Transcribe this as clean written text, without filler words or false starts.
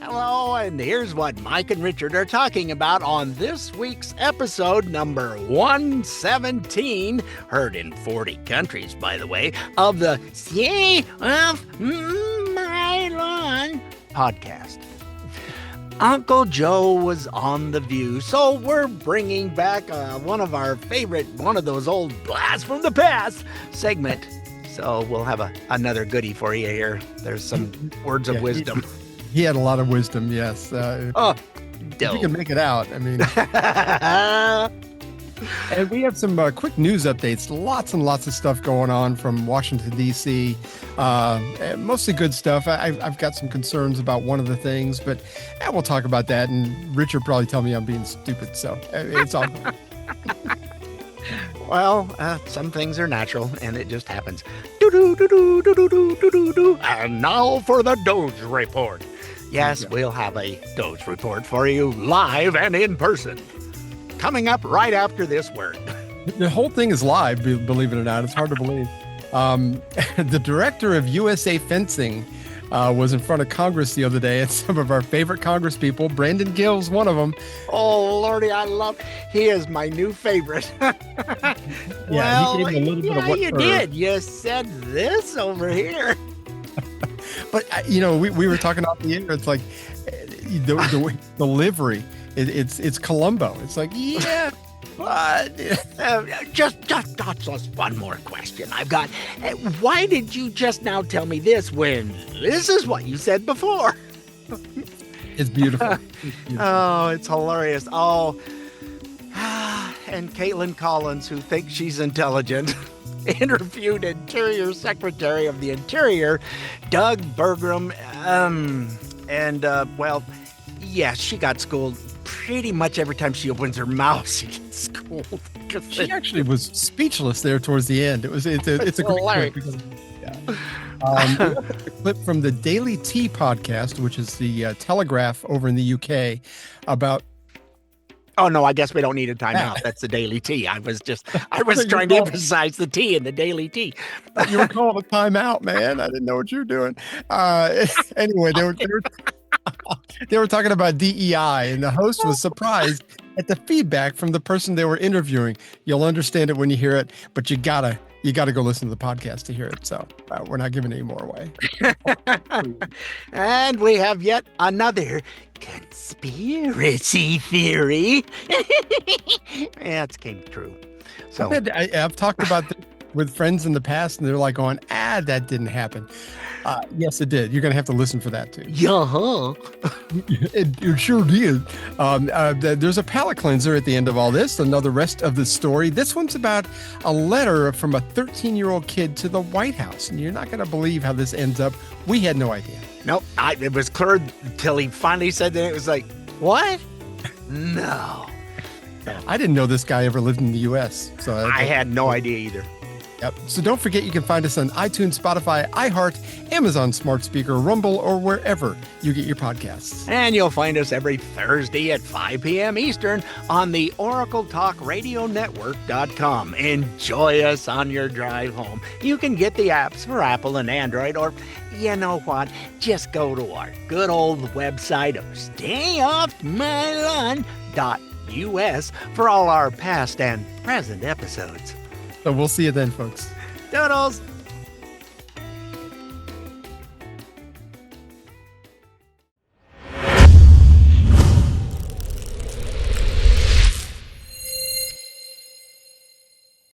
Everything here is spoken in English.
Hello, and here's what Mike and Richard are talking about on this week's episode number 117, heard in 40 countries, by the way, of the Stay Off My Lawn podcast. Uncle Joe was on The View, so we're bringing back one of our favorite, one of those old blasts from the past segment. So we'll have another goodie for you here. There's some words of wisdom. He had a lot of wisdom, yes. If you can make it out, I mean. And we have some quick news updates. Lots and lots of stuff going on from Washington, D.C. Mostly good stuff. I've got some concerns about one of the things, but we'll talk about that. And Richard probably tell me I'm being stupid, so it's all good. Well, some things are natural, and it just happens. Do-do-do-do-do-do-do-do-do. And now for the D.O.G.E report. Yes, we'll have a D.O.G.E report for you live and in person. Coming up right after this word. The whole thing is live, believe it or not. It's hard to believe. The director of USA Fencing was in front of Congress the other day, and some of our favorite Congress people, Brandon Gill's one of them. Oh, Lordy, he is my new favorite. Yeah, he gave him a little bit of what you did. You said this over here. But, we were talking off the air. It's like the delivery. It's Columbo. It's like, yeah, but just one more question I've got. Why did you just now tell me this when this is what you said before? It's beautiful. Oh, it's hilarious. Oh, and Caitlin Collins, who thinks she's intelligent, interviewed Interior Secretary of the Interior, Doug Burgum, yes, she got schooled. Pretty much every time she opens her mouth, she gets schooled. She actually was speechless there towards the end. It's a great clip. A clip from the Daily Tea podcast, which is the Telegraph over in the UK, about. Oh no, I guess we don't need a timeout. That's the Daily Tea. I was trying to emphasize the tea in the Daily Tea. You were calling a timeout, man. I didn't know what you were doing. Anyway, they were talking about DEI, and the host was surprised at the feedback from the person they were interviewing. You'll understand it when you hear it, but you gotta go listen to the podcast to hear it. So we're not giving any more away. And we have yet another conspiracy theory. Yeah, it came true. So I've talked about this with friends in the past, and they're like going, that didn't happen. Yes, it did. You're going to have to listen for that, too. Yeah. It sure did. There's a palate cleanser at the end of all this, another rest of the story. This one's about a letter from a 13-year-old kid to the White House, and you're not going to believe how this ends up. We had no idea. Nope. It was clear until he finally said that. It was like, what? No. I didn't know this guy ever lived in the U.S. So I had no idea either. Yep. So don't forget you can find us on iTunes, Spotify, iHeart, Amazon Smart Speaker, Rumble, or wherever you get your podcasts. And you'll find us every Thursday at 5 p.m. Eastern on the OracleTalkRadioNetwork.com. Enjoy us on your drive home. You can get the apps for Apple and Android, or you know what? Just go to our good old website of StayOffMyLawn.us for all our past and present episodes. So we'll see you then, folks. Doodles!